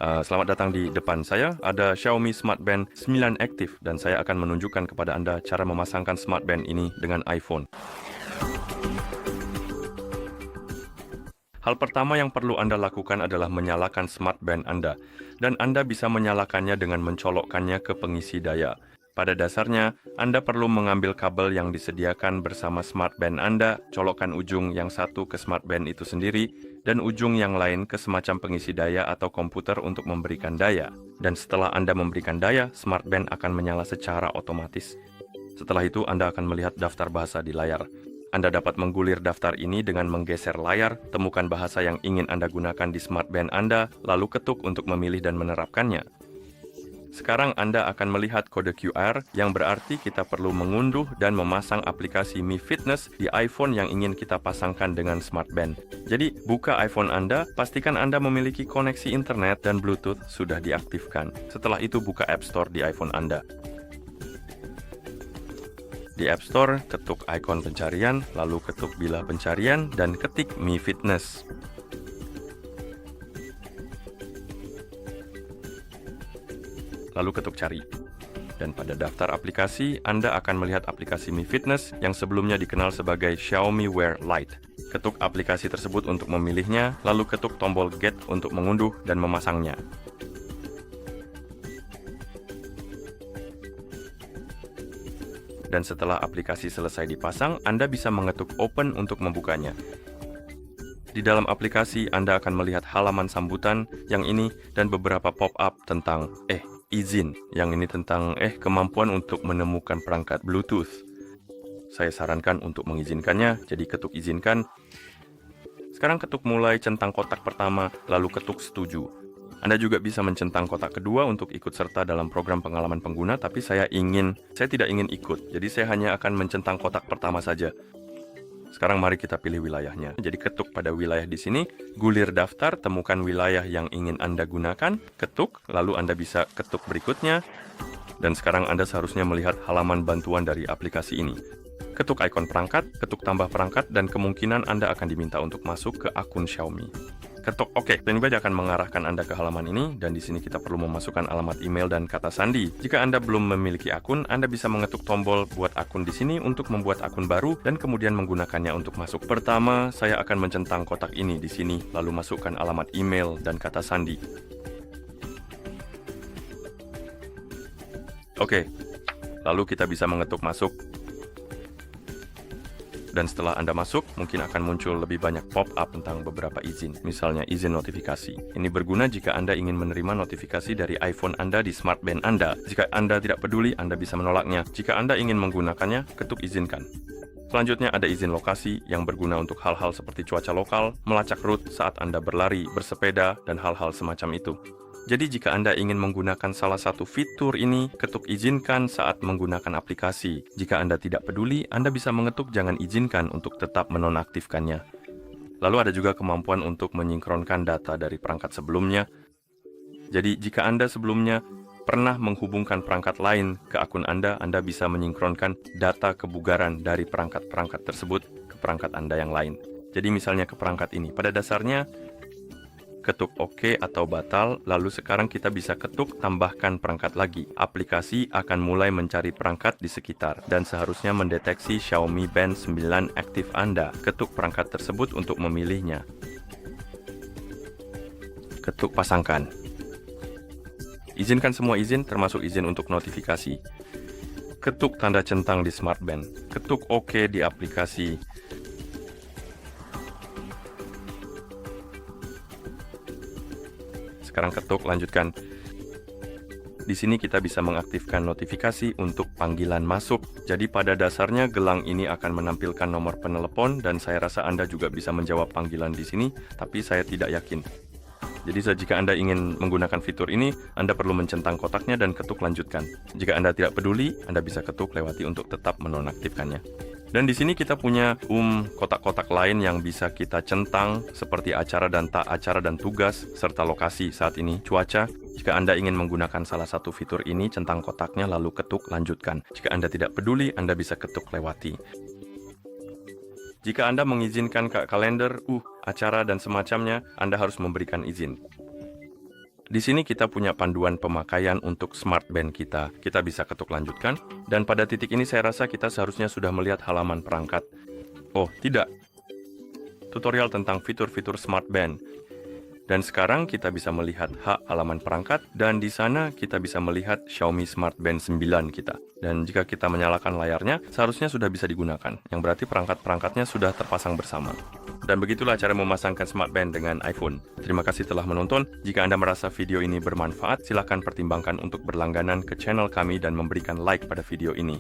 Selamat datang di depan saya. Ada Xiaomi Smart Band 9 Active dan saya akan menunjukkan kepada Anda cara memasangkan Smart Band ini dengan iPhone. Hal pertama yang perlu Anda lakukan adalah menyalakan Smart Band Anda, dan Anda bisa menyalakannya dengan mencolokkannya ke pengisi daya. Pada dasarnya, Anda perlu mengambil kabel yang disediakan bersama Smart Band Anda, colokkan ujung yang satu ke Smart Band itu sendiri, dan ujung yang lain ke semacam pengisi daya atau komputer untuk memberikan daya. Dan setelah Anda memberikan daya, Smart Band akan menyala secara otomatis. Setelah itu, Anda akan melihat daftar bahasa di layar. Anda dapat menggulir daftar ini dengan menggeser layar, temukan bahasa yang ingin Anda gunakan di Smart Band Anda, lalu ketuk untuk memilih dan menerapkannya. Sekarang Anda akan melihat kode QR, yang berarti kita perlu mengunduh dan memasang aplikasi Mi Fitness di iPhone yang ingin kita pasangkan dengan Smart Band. Jadi, buka iPhone Anda, pastikan Anda memiliki koneksi internet dan Bluetooth sudah diaktifkan. Setelah itu, buka App Store di iPhone Anda. Di App Store, ketuk ikon pencarian, lalu ketuk bilah pencarian, dan ketik Mi Fitness. Lalu ketuk cari. Dan pada daftar aplikasi, Anda akan melihat aplikasi Mi Fitness yang sebelumnya dikenal sebagai Xiaomi Wear Lite. Ketuk aplikasi tersebut untuk memilihnya, lalu ketuk tombol Get untuk mengunduh dan memasangnya. Dan setelah aplikasi selesai dipasang, Anda bisa mengetuk Open untuk membukanya. Di dalam aplikasi, Anda akan melihat halaman sambutan yang ini dan beberapa pop-up tentang izin. Yang ini tentang kemampuan untuk menemukan perangkat Bluetooth. Saya sarankan untuk mengizinkannya, jadi ketuk izinkan. Sekarang ketuk mulai centang kotak pertama, lalu ketuk setuju. Anda juga bisa mencentang kotak kedua untuk ikut serta dalam program pengalaman pengguna, tapi saya tidak ingin ikut, jadi saya hanya akan mencentang kotak pertama saja. Sekarang mari kita pilih wilayahnya. Jadi ketuk pada wilayah di sini, gulir daftar, temukan wilayah yang ingin Anda gunakan, ketuk, lalu Anda bisa ketuk berikutnya, dan sekarang Anda seharusnya melihat halaman bantuan dari aplikasi ini. Ketuk ikon perangkat, ketuk tambah perangkat, dan kemungkinan Anda akan diminta untuk masuk ke akun Xiaomi. Ketuk OK, dan ini akan mengarahkan Anda ke halaman ini, dan di sini kita perlu memasukkan alamat email dan kata sandi. Jika Anda belum memiliki akun, Anda bisa mengetuk tombol buat akun di sini untuk membuat akun baru, dan kemudian menggunakannya untuk masuk. Pertama, saya akan mencentang kotak ini di sini, lalu masukkan alamat email dan kata sandi. Oke, lalu kita bisa mengetuk masuk. Dan setelah Anda masuk, mungkin akan muncul lebih banyak pop-up tentang beberapa izin, misalnya izin notifikasi. Ini berguna jika Anda ingin menerima notifikasi dari iPhone Anda di Smart Band Anda. Jika Anda tidak peduli, Anda bisa menolaknya. Jika Anda ingin menggunakannya, ketuk izinkan. Selanjutnya ada izin lokasi yang berguna untuk hal-hal seperti cuaca lokal, melacak rute saat Anda berlari, bersepeda, dan hal-hal semacam itu. Jadi jika Anda ingin menggunakan salah satu fitur ini, ketuk izinkan saat menggunakan aplikasi. Jika Anda tidak peduli, Anda bisa mengetuk jangan izinkan untuk tetap menonaktifkannya. Lalu ada juga kemampuan untuk menyinkronkan data dari perangkat sebelumnya. Jadi jika Anda sebelumnya pernah menghubungkan perangkat lain ke akun Anda bisa menyinkronkan data kebugaran dari perangkat-perangkat tersebut ke perangkat Anda yang lain. Jadi misalnya ke perangkat ini. Pada dasarnya, ketuk OK atau batal, lalu sekarang kita bisa ketuk tambahkan perangkat lagi. Aplikasi akan mulai mencari perangkat di sekitar dan seharusnya mendeteksi Xiaomi Band 9 aktif Anda. Ketuk perangkat tersebut untuk memilihnya. Ketuk pasangkan. Izinkan semua izin, termasuk izin untuk notifikasi. Ketuk tanda centang di Smart Band. Ketuk OK di aplikasi. Sekarang ketuk lanjutkan. Di sini kita bisa mengaktifkan notifikasi untuk panggilan masuk. Jadi pada dasarnya gelang ini akan menampilkan nomor penelepon dan saya rasa Anda juga bisa menjawab panggilan di sini, tapi saya tidak yakin. Jadi jika Anda ingin menggunakan fitur ini, Anda perlu mencentang kotaknya dan ketuk lanjutkan. Jika Anda tidak peduli, Anda bisa ketuk lewati untuk tetap menonaktifkannya. Dan di sini kita punya kotak-kotak lain yang bisa kita centang seperti acara dan tak acara dan tugas serta lokasi saat ini cuaca. Jika Anda ingin menggunakan salah satu fitur ini, centang kotaknya lalu ketuk lanjutkan. Jika Anda tidak peduli, Anda bisa ketuk lewati. Jika Anda mengizinkan kalender, acara dan semacamnya, Anda harus memberikan izin. Di sini kita punya panduan pemakaian untuk smart band kita. Kita bisa ketuk lanjutkan, dan pada titik ini saya rasa kita seharusnya sudah melihat halaman perangkat. Oh, tidak. Tutorial tentang fitur-fitur smart band. Dan sekarang kita bisa melihat halaman perangkat, dan di sana kita bisa melihat Xiaomi Smart Band 9 kita. Dan jika kita menyalakan layarnya, seharusnya sudah bisa digunakan, yang berarti perangkat-perangkatnya sudah terpasang bersama. Dan begitulah cara memasangkan Smart Band dengan iPhone. Terima kasih telah menonton. Jika Anda merasa video ini bermanfaat, silakan pertimbangkan untuk berlangganan ke channel kami dan memberikan like pada video ini.